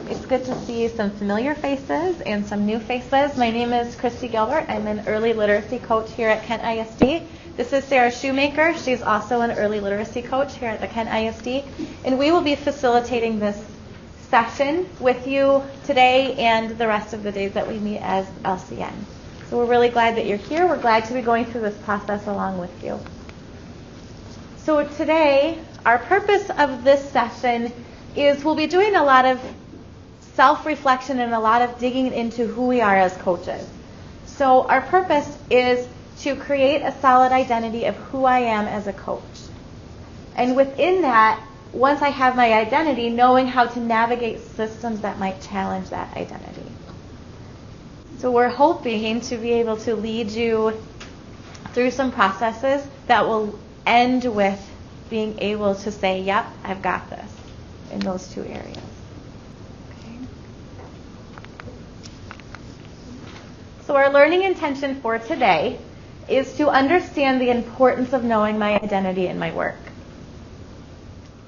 It's good to see some familiar faces and some new faces. My name is Christi Gilbert. I'm an early literacy coach here at Kent ISD. This is Sarah Shoemaker. She's also an early literacy coach here at the Kent ISD. And we will be facilitating this session with you today and the rest of the days that we meet as LCN. So we're really glad that you're here. We're glad to be going through this process along with you. So today, our purpose of this session is we'll be doing a lot of self-reflection and a lot of digging into who we are as coaches. So our purpose is to create a solid identity of who I am as a coach. And within that, once I have my identity, knowing how to navigate systems that might challenge that identity. So we're hoping to be able to lead you through some processes that will end with being able to say, yep, I've got this in those two areas. Okay. So our learning intention for today is to understand the importance of knowing my identity in my work.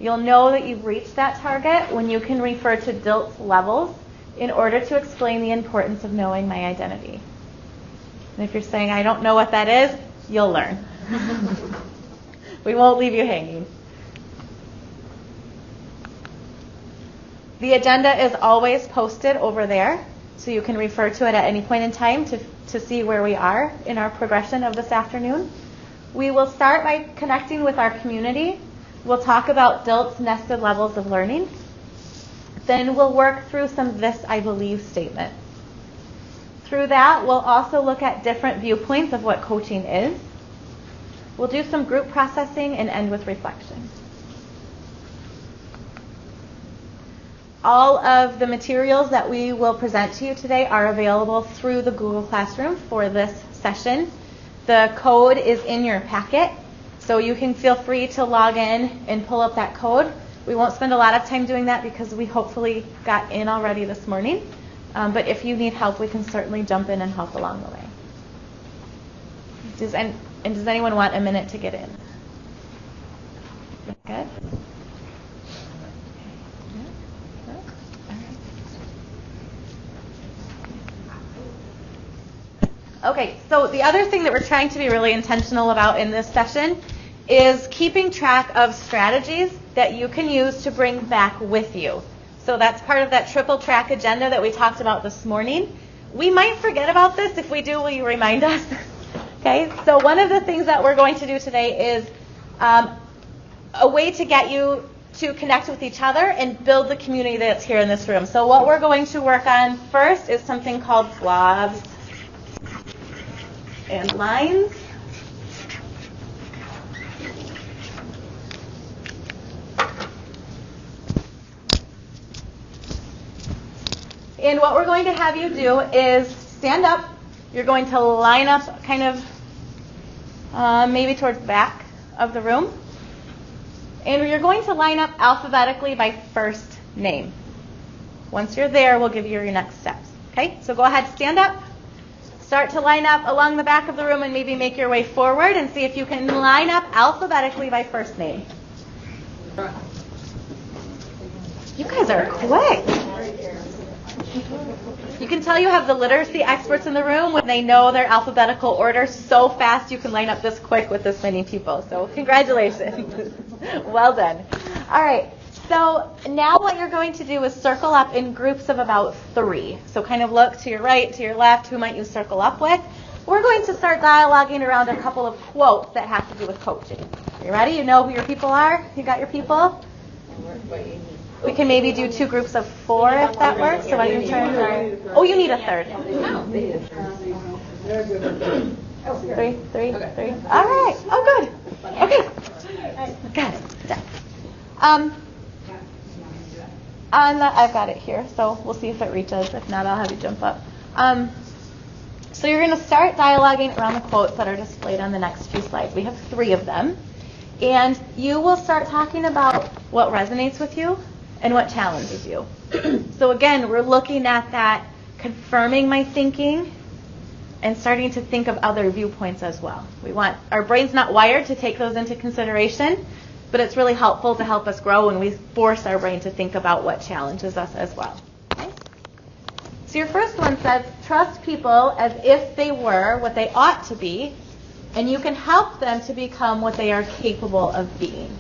You'll know that you've reached that target when you can refer to DILT levels in order to explain the importance of knowing my identity. And if you're saying, I don't know what that is, you'll learn. We won't leave you hanging. The agenda is always posted over there, so you can refer to it at any point in time to see where we are in our progression of this afternoon. We will start by connecting with our community. We'll talk about DILT's nested levels of learning. Then we'll work through some "this I believe" statements. Through that, we'll also look at different viewpoints of what coaching is. We'll do some group processing and end with reflection. All of the materials that we will present to you today are available through the Google Classroom for this session. The code is in your packet, so you can feel free to log in and pull up that code. We won't spend a lot of time doing that because we hopefully got in already this morning. But if you need help, we can certainly jump in and help along the way. Does anyone want a minute to get in? Good? Okay, so the other thing that we're trying to be really intentional about in this session is keeping track of strategies that you can use to bring back with you. So that's part of that triple track agenda that we talked about this morning. We might forget about this. If we do, will you remind us? Okay, so one of the things that we're going to do today is a way to get you to connect with each other and build the community that's here in this room. So what we're going to work on first is something called blobs and lines. And what we're going to have you do is stand up. You're going to line up kind of maybe towards the back of the room. And you're going to line up alphabetically by first name. Once you're there, we'll give you your next steps. Okay? So go ahead, stand up. Start to line up along the back of the room and maybe make your way forward and see if you can line up alphabetically by first name. You guys are quick. You can tell you have the literacy experts in the room when they know their alphabetical order so fast you can line up this quick with this many people. So congratulations. Well done. All right. So now what you're going to do is circle up in groups of about 3. So kind of look to your right, to your left. Who might you circle up with? We're going to start dialoguing around a couple of quotes that have to do with coaching. You ready? You know who your people are? You got your people? We can maybe do 2 groups of 4 if that works. So why don't you turn? Oh, you need a third. 3. All right. Oh, good. Okay. Got it. I've got it here, so we'll see if it reaches. If not, I'll have you jump up. So you're going to start dialoguing around the quotes that are displayed on the next few slides. We have 3 of them. And you will start talking about what resonates with you and what challenges you. So again, we're looking at that, confirming my thinking and starting to think of other viewpoints as well. Our brain's not wired to take those into consideration, but it's really helpful to help us grow when we force our brain to think about what challenges us as well. Okay? So your first one says, trust people as if they were what they ought to be, and you can help them to become what they are capable of being.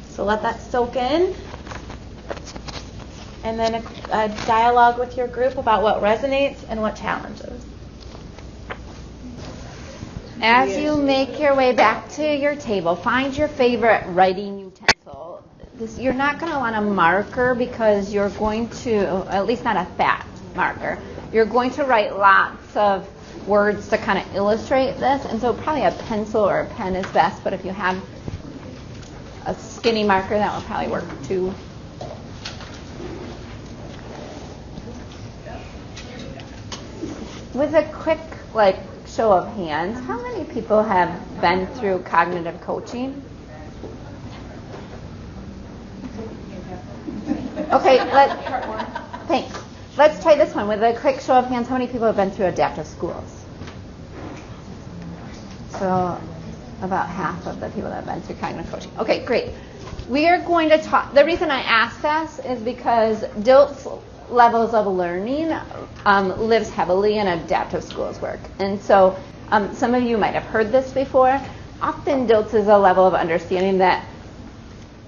So let that soak in. And then a dialogue with your group about what resonates and what challenges. As you make your way back to your table, find your favorite writing utensil. You're not going to want a marker because you're going to, at least not a fat marker, you're going to write lots of words to kind of illustrate this, and so probably a pencil or a pen is best, but if you have a skinny marker, that will probably work too. With a quick, show of hands, how many people have been through cognitive coaching? Okay, thanks. Let's try this one. With a quick show of hands, how many people have been through adaptive schools? So about half of the people that have been through cognitive coaching. Okay, great. We are going to talk, the reason I ask this is because DILT's levels of learning lives heavily in adaptive schools work. And so some of you might have heard this before. Often DILT is a level of understanding that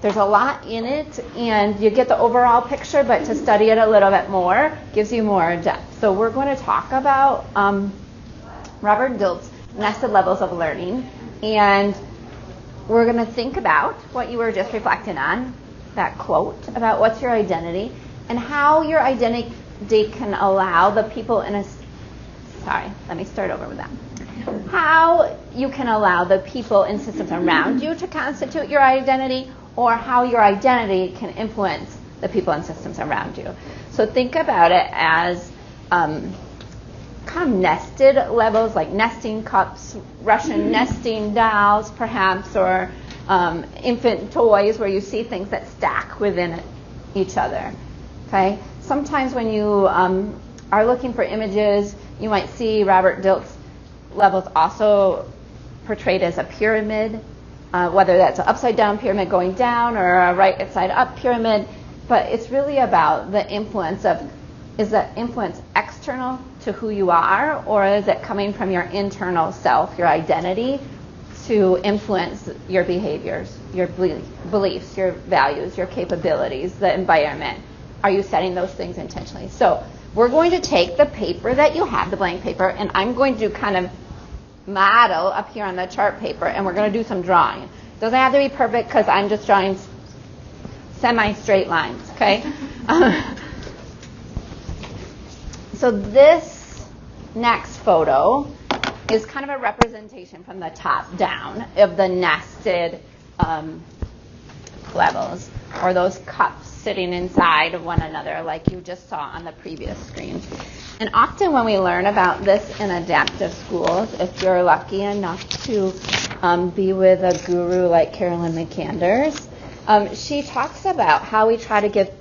there's a lot in it and you get the overall picture, but to study it a little bit more gives you more depth. So we're going to talk about Robert DILT's nested levels of learning, and we're going to think about what you were just reflecting on, that quote about what's your identity, and how your identity can allow the people in a... Sorry, let me start over with that. How you can allow the people and systems around you to constitute your identity, or how your identity can influence the people and systems around you. So think about it as kind of nested levels, like nesting cups, Russian nesting dolls, perhaps, or infant toys where you see things that stack within each other. Okay. Sometimes when you are looking for images, you might see Robert DILT's levels also portrayed as a pyramid, whether that's an upside down pyramid going down or a right side up pyramid. But it's really about the influence of, is that influence external to who you are, or is it coming from your internal self, your identity, to influence your behaviors, your beliefs, your values, your capabilities, the environment? Are you setting those things intentionally? So we're going to take the paper that you have, the blank paper, and I'm going to kind of model up here on the chart paper, and we're going to do some drawing. It doesn't have to be perfect because I'm just drawing semi-straight lines, okay? So this next photo is kind of a representation from the top down of the nested levels, or those cups sitting inside of one another like you just saw on the previous screen. And often when we learn about this in adaptive schools, if you're lucky enough to be with a guru like Carolyn McCanders, she talks about how we try to give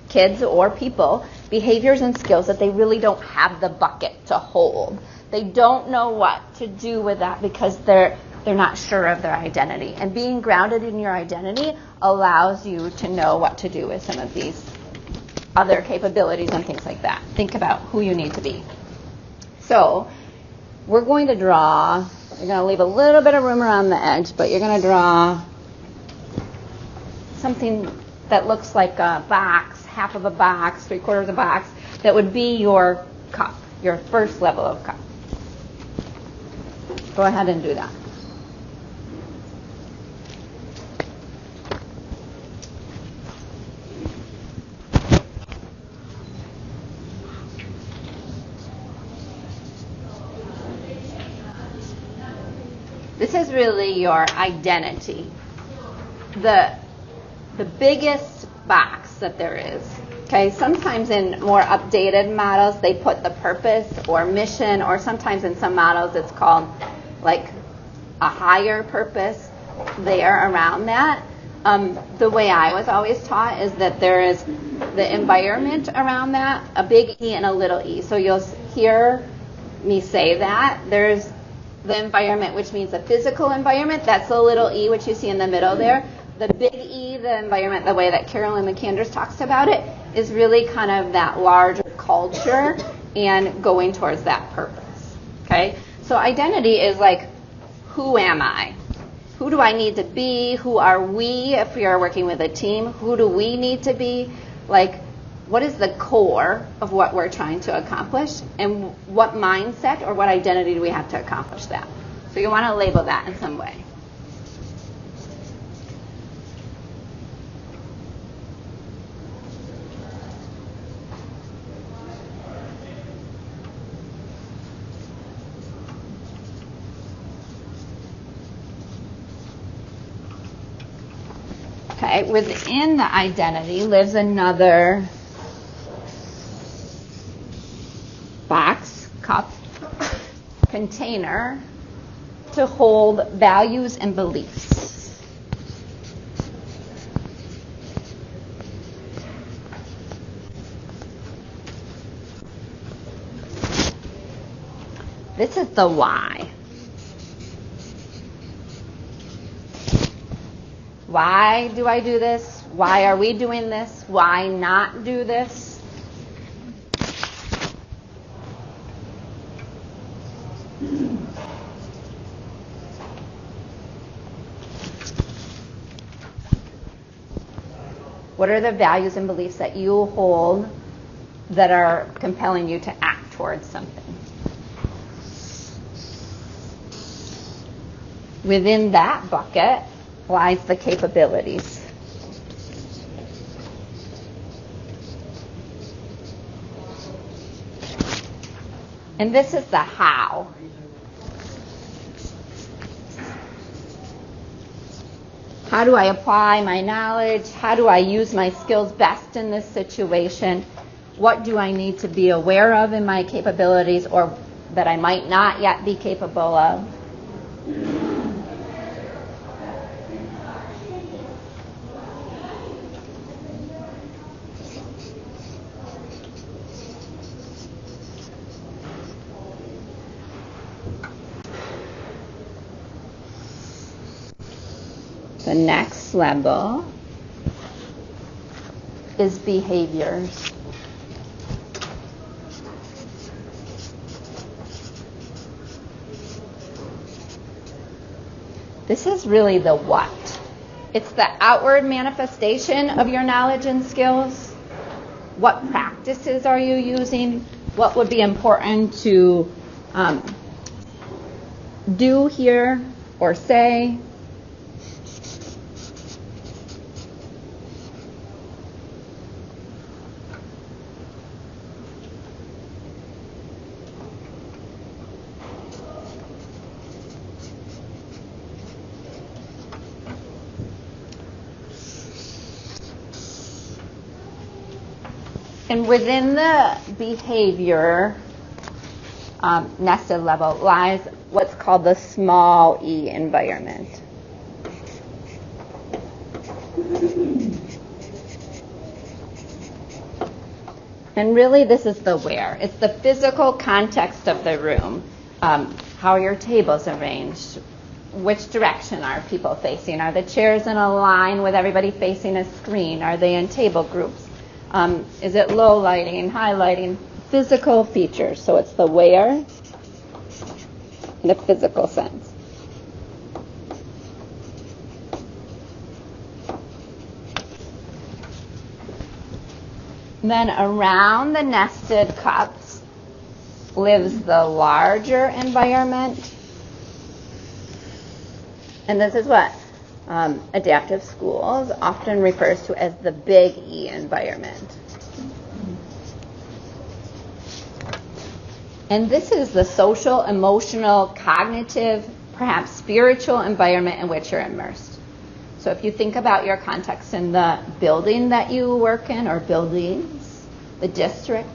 kids or people behaviors and skills that they really don't have the bucket to hold. They don't know what to do with that because they're not sure of their identity. And being grounded in your identity allows you to know what to do with some of these other capabilities and things like that. Think about who you need to be. So we're going to draw, you're going to leave a little bit of room around the edge, but you're going to draw something that looks like a box, half of a box, 3/4 of a box, that would be your cup, your first level of cup. Go ahead and do that. This is really your identity, the biggest box that there is. Okay, sometimes in more updated models they put the purpose or mission, or sometimes in some models it's called like a higher purpose there around that. The way I was always taught is that there is the environment around that, a big E and a little e. So you'll hear me say that. There's the environment, which means the physical environment. That's the little e, which you see in the middle there. The big E, the environment, the way that Carolyn McCanders talks about it, is really kind of that larger culture and going towards that purpose. Okay? So identity is like, who am I? Who do I need to be? Who are we if we are working with a team? Who do we need to be? Like, what is the core of what we're trying to accomplish? And what mindset or what identity do we have to accomplish that? So you want to label that in some way. Okay, within the identity lives another box, cup, container to hold values and beliefs. This is the why. Why do I do this? Why are we doing this? Why not do this? What are the values and beliefs that you hold that are compelling you to act towards something? Within that bucket lies the capabilities. And this is the how. How do I apply my knowledge? How do I use my skills best in this situation? What do I need to be aware of in my capabilities or that I might not yet be capable of? The next level is behaviors. This is really the what. It's the outward manifestation of your knowledge and skills. What practices are you using? What would be important to do here or say? And within the behavior nested level lies what's called the small e environment. And really this is the where. It's the physical context of the room. How are your tables arranged? Which direction are people facing? Are the chairs in a line with everybody facing a screen? Are they in table groups? Is it low lighting, high lighting? Physical features. So it's the where, the physical sense. Then around the nested cups lives the larger environment. And this is what adaptive schools often refers to as the big E environment. And this is the social, emotional, cognitive, perhaps spiritual environment in which you're immersed. So if you think about your context in the building that you work in or buildings, the district,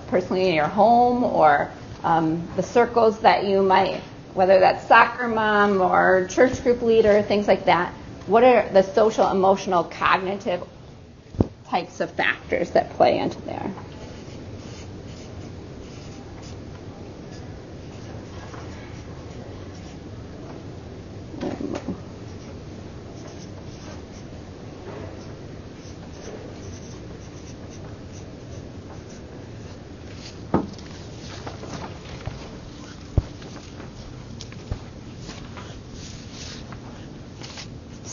personally in your home or the circles that you might, whether that's soccer mom or church group leader, things like that, what are the social, emotional, cognitive types of factors that play into there?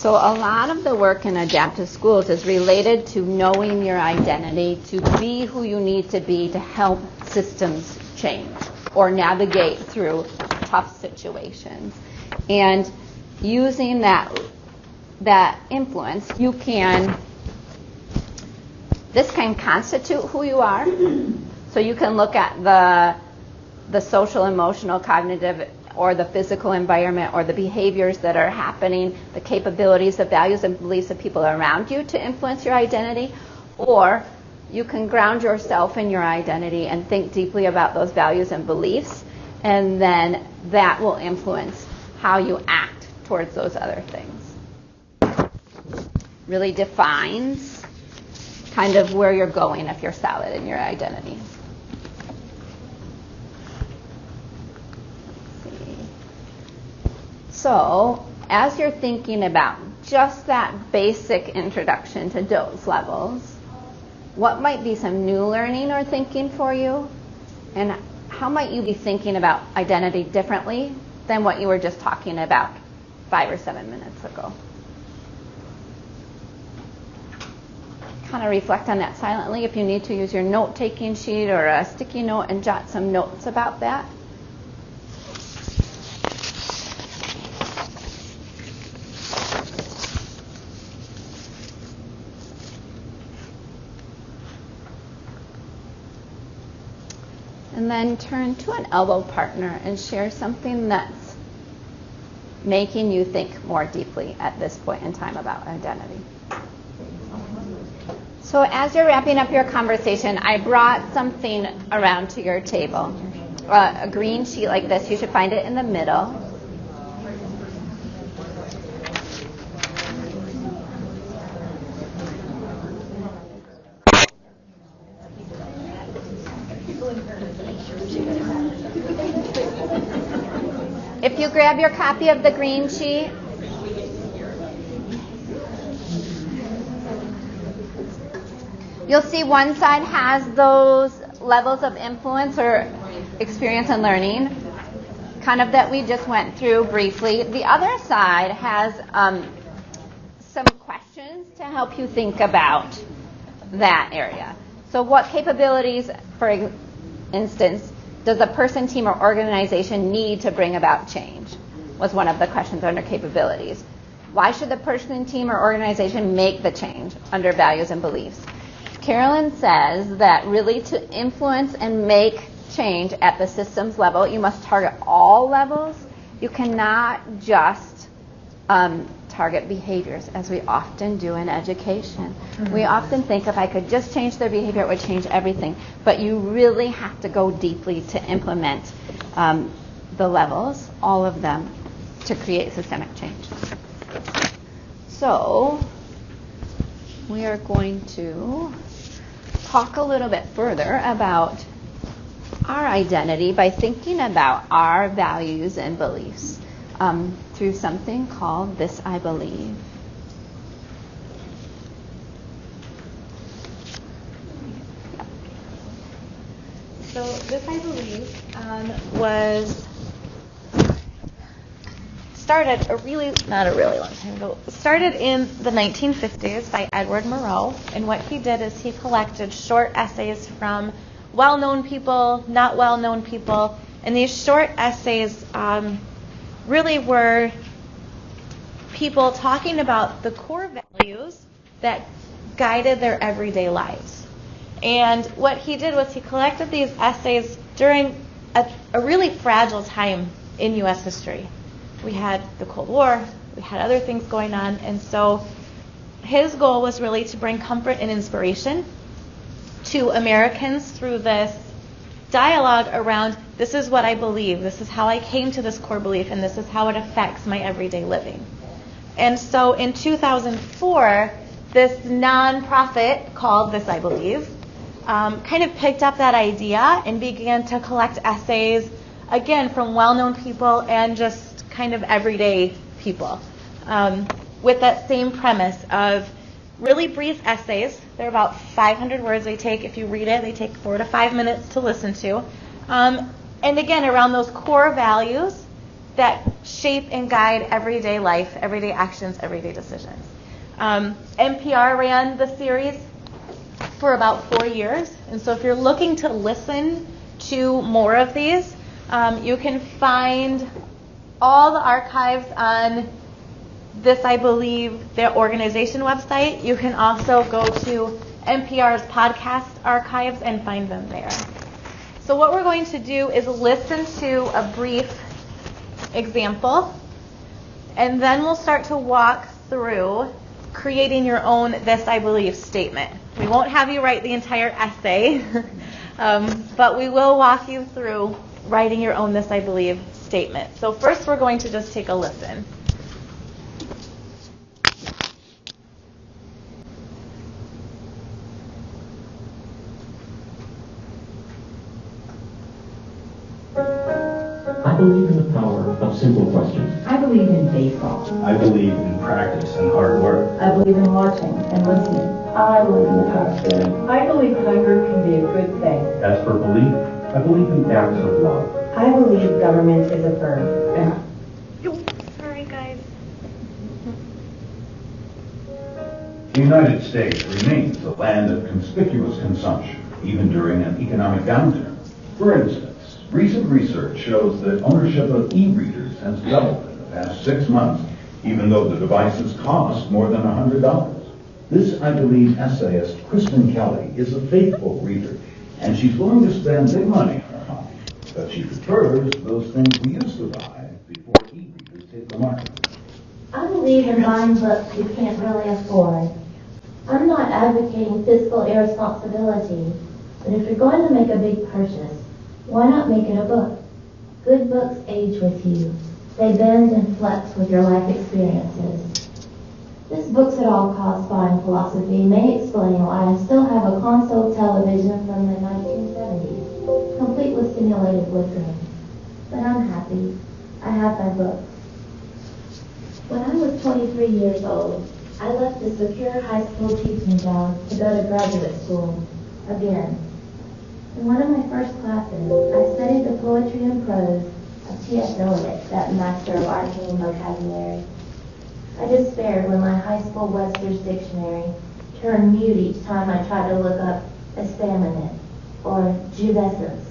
So a lot of the work in adaptive schools is related to knowing your identity, to be who you need to be to help systems change or navigate through tough situations. And using that influence, this can constitute who you are. So you can look at the social, emotional, cognitive, or the physical environment, or the behaviors that are happening, the capabilities, the values and beliefs of people around you to influence your identity. Or you can ground yourself in your identity and think deeply about those values and beliefs, and then that will influence how you act towards those other things. Really defines kind of where you're going if you're solid in your identity. So, as you're thinking about just that basic introduction to DOTS levels, what might be some new learning or thinking for you? And how might you be thinking about identity differently than what you were just talking about 5 or 7 minutes ago? Kind of reflect on that silently. If you need to, use your note-taking sheet or a sticky note and jot some notes about that. And then turn to an elbow partner and share something that's making you think more deeply at this point in time about identity. So as you're wrapping up your conversation, I brought something around to your table. A green sheet like this. You should find it in the middle. If you grab your copy of the green sheet, you'll see one side has those levels of influence or experience and learning, kind of that we just went through briefly. The other side has some questions to help you think about that area. So what capabilities, for instance, does a person, team, or organization need to bring about change? Was one of the questions under capabilities. Why should the person, team, or organization make the change under values and beliefs? Carolyn says that really to influence and make change at the systems level, you must target all levels. You cannot just target behaviors, as we often do in education. Mm-hmm. We often think if I could just change their behavior, it would change everything. But you really have to go deeply to implement the levels, all of them, to create systemic change. So we are going to talk a little bit further about our identity by thinking about our values and beliefs through something called This I Believe. So This I Believe was started not a really long time ago. Started in the 1950s by Edward Murrow, and what he did is he collected short essays from well-known people, not well-known people, and these short essays really were people talking about the core values that guided their everyday lives. And what he did was he collected these essays during a really fragile time in U.S. history. We had the Cold War, we had other things going on, and so his goal was really to bring comfort and inspiration to Americans through this dialogue around, this is what I believe, this is how I came to this core belief, and this is how it affects my everyday living. And so in 2004, this nonprofit called This I Believe kind of picked up that idea and began to collect essays, again, from well-known people and just kind of everyday people, with that same premise of really brief essays. They're about 500 words they take. If you read it, they take 4 to 5 minutes to listen to. And again, around those core values that shape and guide everyday life, everyday actions, everyday decisions. NPR ran the series for about 4 years, and so if you're looking to listen to more of these, you can find all the archives on this, I believe, their organization website. You can also go to NPR's podcast archives and find them there. So what we're going to do is listen to a brief example, and then we'll start to walk through creating your own "this I believe" statement. We won't have you write the entire essay, but we will walk you through writing your own "this I believe" statement. So first we're going to just take a listen. I believe in the power of simple questions. I believe in baseball. I believe in practice and hard work. I believe in watching and listening. I believe in prosperity. I believe hunger can be a good thing. As for belief, I believe in acts of love. I believe government is a verb. Sorry, guys. The United States remains a land of conspicuous consumption, even during an economic downturn. For instance, recent research shows that ownership of e-readers has doubled in the past 6 months, even though the devices cost more than $100. This, I believe, essayist Kristen Kelly is a faithful reader, and she's willing to spend big money on her hobby. But she prefers those things we used to buy before e-readers hit the market. I believe in buying books you can't really afford. I'm not advocating fiscal irresponsibility, but if you're going to make a big purchase, why not make it a book? Good books age with you. They bend and flex with your life experiences. This books at all costs buying philosophy may explain why I still have a console television from the 1970s, complete with simulated flickering. But I'm happy. I have my books. When I was 23 years old, I left the secure high school teaching job to go to graduate school again. In one of my first classes, I studied the poetry and prose of T.S. Eliot, that master of arcane vocabulary. I despaired when my high school Webster's dictionary turned mute each time I tried to look up estaminet or juvescence.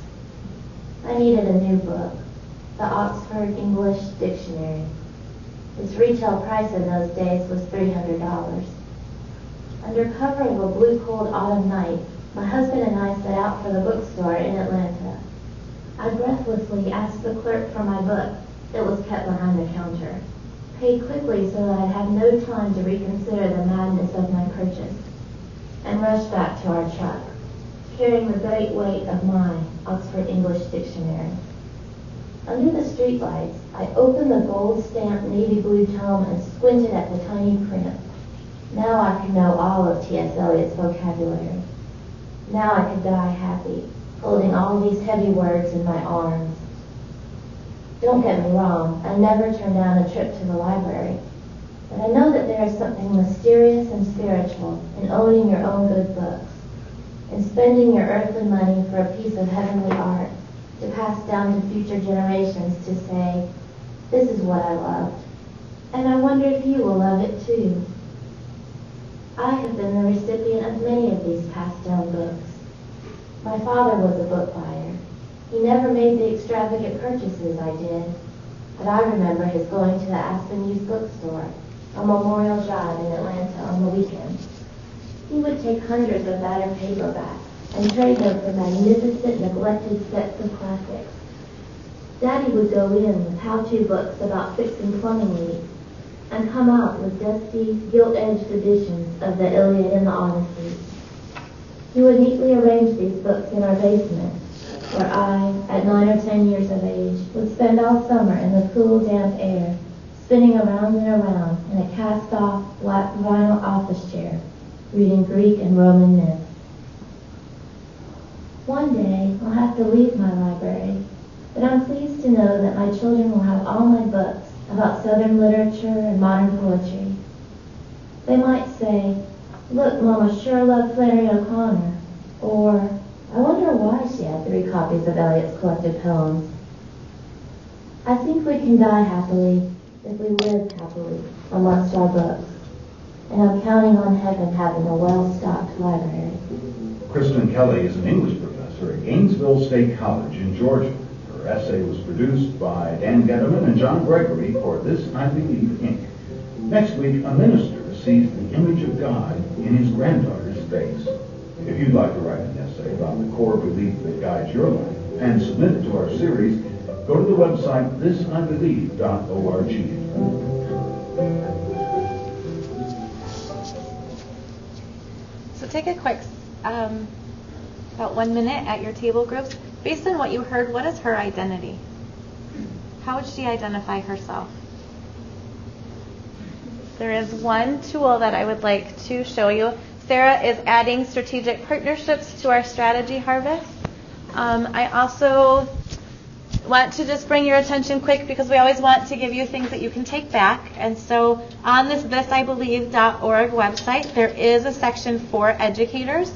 I needed a new book, the Oxford English Dictionary. Its retail price in those days was $300. Under cover of a blue cold autumn night, my husband and I set out for the bookstore in Atlanta. I breathlessly asked the clerk for my book that was kept behind the counter, paid quickly so that I'd have no time to reconsider the madness of my purchase, and rushed back to our truck, carrying the great weight of my Oxford English Dictionary. Under the streetlights, I opened the gold-stamped navy blue tome and squinted at the tiny print. Now I could know all of T.S. Eliot's vocabulary. Now I could die happy, holding all these heavy words in my arms. Don't get me wrong, I never turn down a trip to the library. But I know that there is something mysterious and spiritual in owning your own good books, in spending your earthly money for a piece of heavenly art to pass down to future generations to say, this is what I loved. And I wonder if you will love it too. I have been the recipient of many of these passed down books. My father was a book buyer. He never made the extravagant purchases I did, but I remember his going to the Aspen Youth Bookstore on Memorial Drive in Atlanta on the weekends. He would take hundreds of battered paperbacks and trade them for magnificent, neglected sets of classics. Daddy would go in with how-to books about fixing plumbing leaks and come out with dusty, gilt-edged editions of the Iliad and the Odyssey. He would neatly arrange these books in our basement, where I, at 9 or 10 years of age, would spend all summer in the cool, damp air, spinning around and around in a cast-off black vinyl office chair, reading Greek and Roman myths. One day, I'll have to leave my library, but I'm pleased to know that my children will have all my books about Southern literature and modern poetry. They might say, look, Mama sure loved Flannery O'Connor, or I wonder why she had 3 copies of Eliot's collected poems. I think we can die happily if we live happily amongst our books. And I'm counting on heaven having a well-stocked library. Kristen Kelly is an English professor at Gainesville State College in Georgia. Her essay was produced by Dan Getterman and John Gregory for This I Believe, Inc. Next week, a minister sees the image of God in his granddaughter's face. If you'd like to write an essay about the core belief that guides your life and submit it to our series, go to the website thisibelieve.org. So take a quick, about 1 minute at your table groups. Based on what you heard, what is her identity? How would she identify herself? There is one tool that I would like to show you. Sarah is adding strategic partnerships to our strategy harvest. I also want to just bring your attention quick because we always want to give you things that you can take back. And so on this thisibelieve.org website, there is a section for educators.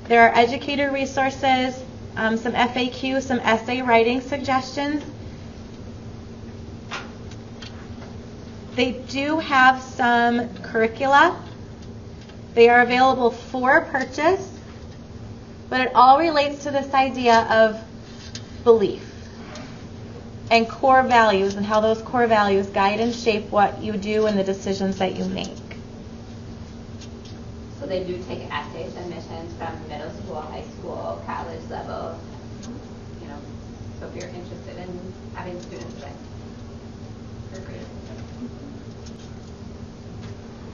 There are educator resources, some FAQ, some essay writing suggestions. They do have some curricula. They are available for purchase, but it all relates to this idea of belief and core values and how those core values guide and shape what you do and the decisions that you make. So they do take essay submissions from middle school, high school, college level, so if you're interested in having students with.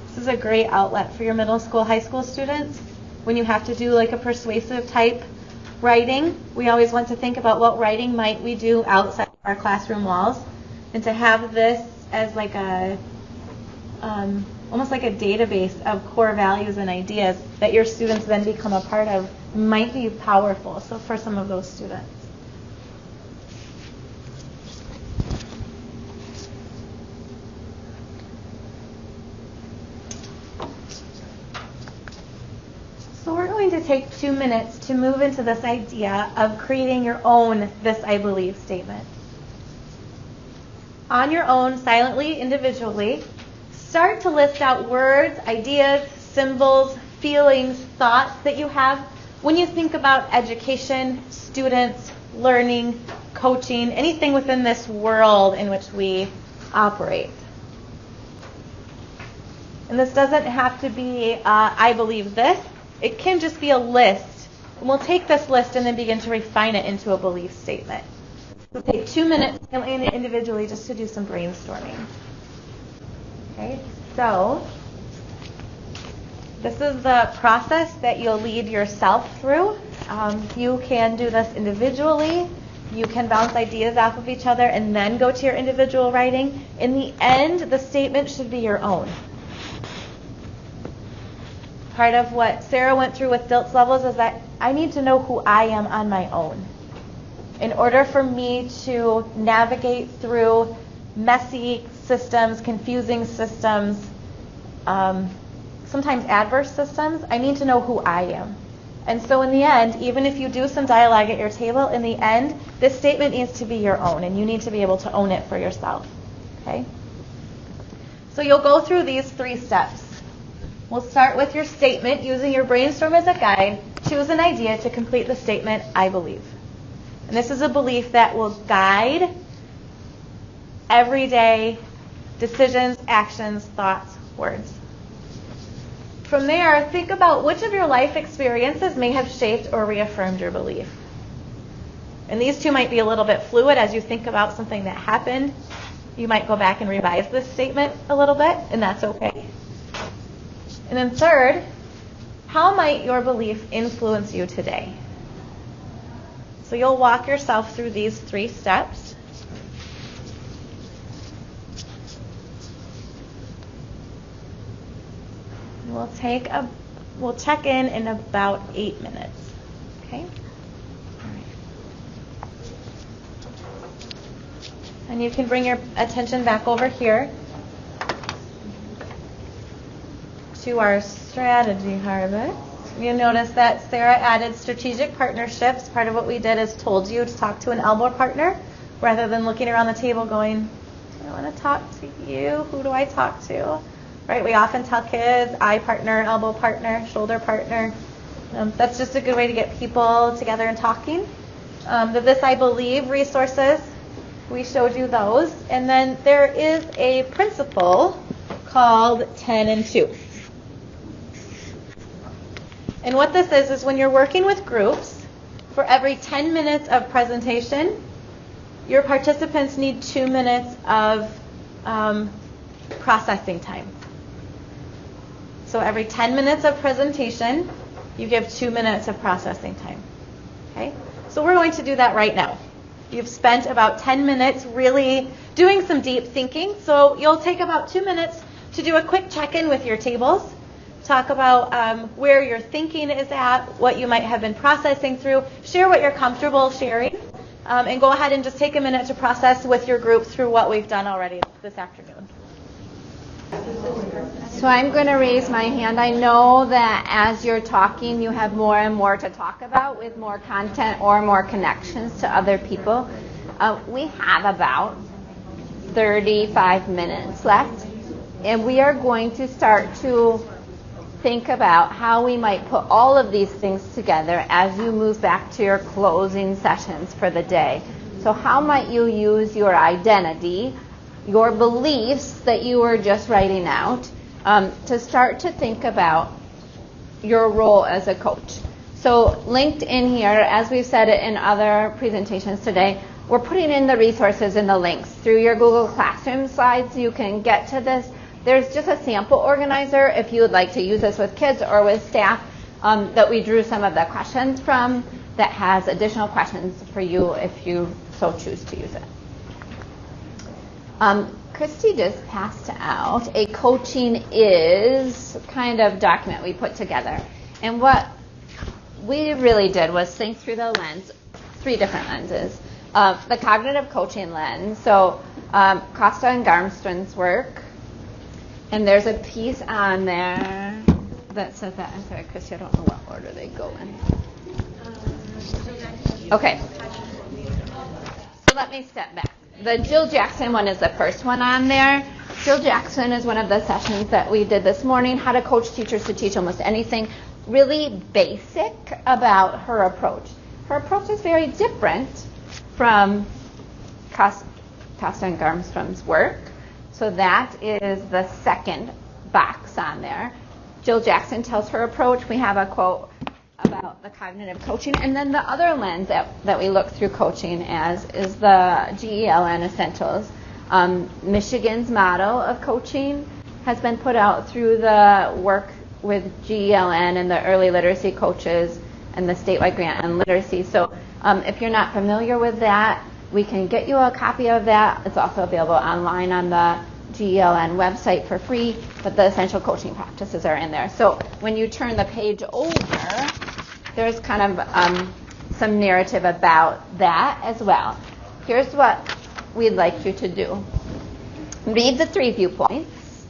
This is a great outlet for your middle school, high school students. When you have to do like a persuasive type writing, we always want to think about what writing might we do outside our classroom walls, and to have this as like a almost like a database of core values and ideas that your students then become a part of might be powerful. So for some of those students. So we're going to take 2 minutes to move into this idea of creating your own This I Believe statement. On your own, silently, individually, start to list out words, ideas, symbols, feelings, thoughts that you have when you think about education, students, learning, coaching, anything within this world in which we operate. And this doesn't have to be, I believe this. It can just be a list. And we'll take this list and then begin to refine it into a belief statement. We'll take 2 minutes individually just to do some brainstorming. Okay, so this is the process that you'll lead yourself through. You can do this individually. You can bounce ideas off of each other and then go to your individual writing. In the end, the statement should be your own. Part of what Sarah went through with DILTS levels is that I need to know who I am on my own. In order for me to navigate through messy systems, confusing systems, sometimes adverse systems, I need to know who I am. And so in the end, even if you do some dialogue at your table, in the end, this statement needs to be your own, and you need to be able to own it for yourself. Okay? So you'll go through these 3 steps. We'll start with your statement, using your brainstorm as a guide. Choose an idea to complete the statement, I believe. And this is a belief that will guide everyday decisions, actions, thoughts, words. From there, think about which of your life experiences may have shaped or reaffirmed your belief. And these 2 might be a little bit fluid as you think about something that happened. You might go back and revise this statement a little bit, and that's okay. And then third, how might your belief influence you today? So you'll walk yourself through these 3 steps. We'll check in about 8 minutes. Okay? All right. And you can bring your attention back over here to our strategy harvest. You'll notice that Sarah added strategic partnerships. Part of what we did is told you to talk to an elbow partner rather than looking around the table going, do I want to talk to you? Who do I talk to? Right? We often tell kids, eye partner, elbow partner, shoulder partner. That's just a good way to get people together and talking. The This I Believe resources, we showed you those. And then there is a principle called 10 and 2. And what this is when you're working with groups, for every 10 minutes of presentation, your participants need 2 minutes of processing time. So every 10 minutes of presentation, you give 2 minutes of processing time. Okay? So we're going to do that right now. You've spent about 10 minutes really doing some deep thinking. So you'll take about 2 minutes to do a quick check-in with your tables. Talk about where your thinking is at, what you might have been processing through. Share what you're comfortable sharing. And go ahead and just take a minute to process with your group through what we've done already this afternoon. So I'm going to raise my hand. I know that as you're talking, you have more and more to talk about with more content or more connections to other people. We have about 35 minutes left, and we are going to start to think about how we might put all of these things together as you move back to your closing sessions for the day. So how might you use your identity, your beliefs that you were just writing out, to start to think about your role as a coach. So linked in here, as we've said it in other presentations today, we're putting in the resources and the links. Through your Google Classroom slides, you can get to this. There's just a sample organizer if you would like to use this with kids or with staff that we drew some of the questions from that has additional questions for you if you so choose to use it. Christi just passed out a Coaching Is kind of document we put together. And what we really did was think through the lens, 3 different lenses. The cognitive coaching lens, so Costa and Garmstrand's work. And there's a piece on there that says that. I'm sorry, Christi, I don't know what order they go in. Okay. So let me step back. The Jill Jackson one is the first one on there. Jill Jackson is one of the sessions that we did this morning, how to coach teachers to teach almost anything. Really basic about her approach. Her approach is very different from Costa and Garmstrand's work. So that is the second box on there. Jill Jackson tells her approach. We have a quote about the cognitive coaching. And then the other lens that we look through coaching as is the GELN Essentials. Michigan's model of coaching has been put out through the work with GELN and the early literacy coaches and the statewide grant on literacy. So if you're not familiar with that, we can get you a copy of that. It's also available online on the GELN website for free, but the essential coaching practices are in there. So when you turn the page over, there's kind of some narrative about that as well. Here's what we'd like you to do. Read the 3 viewpoints.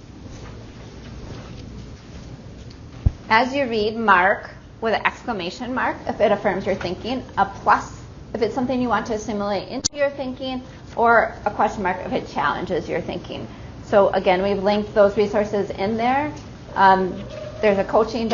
As you read, mark with an exclamation mark if it affirms your thinking, a plus if it's something you want to assimilate into your thinking, or a question mark if it challenges your thinking. So again, we've linked those resources in there. There's a Coaching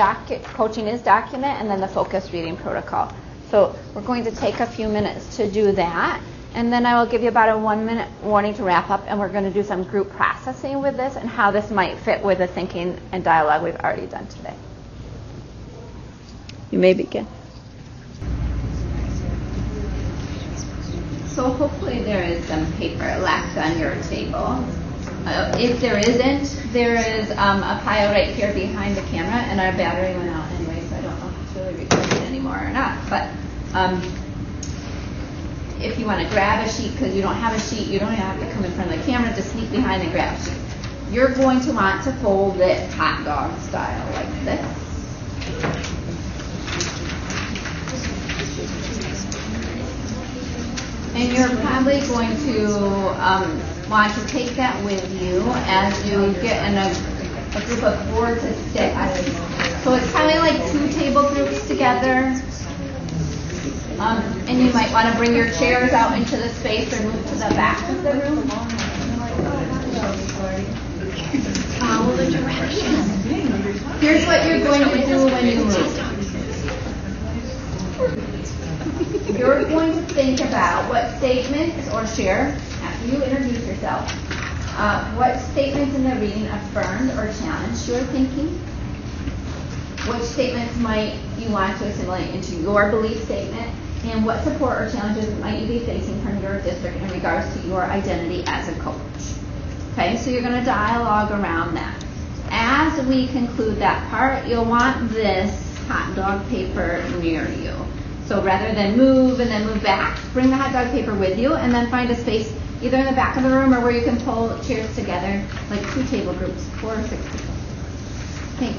Is document, and then the focused reading protocol. So we're going to take a few minutes to do that, and then I will give you about a 1-minute warning to wrap up, and we're going to do some group processing with this and how this might fit with the thinking and dialogue we've already done today. You may begin. So hopefully there is some paper left on your table. If there isn't, there is a pile right here behind the camera, and our battery went out anyway, so I don't know if it's really recording anymore or not. But if you want to grab a sheet, because you don't have a sheet, you don't have to come in front of the camera, just sneak behind and grab a sheet. You're going to want to fold it hot dog style like this. And you're probably going to want to take that with you as you get in a group of 4 to 6. So it's probably like 2 table groups together. And you might want to bring your chairs out into the space or move to the back of the room. Follow the directions. Here's what you're going to do when you move. You're going to think about what statements, or share, after you introduce yourself, what statements in the reading affirmed or challenged your thinking. Which statements might you want to assimilate into your belief statement, and what support or challenges might you be facing from your district in regards to your identity as a coach. Okay, so you're going to dialogue around that. As we conclude that part, you'll want this hot dog paper near you. So rather than move and then move back, bring the hot dog paper with you and then find a space either in the back of the room or where you can pull chairs together, like 2 table groups, 4 or 6 people. Okay.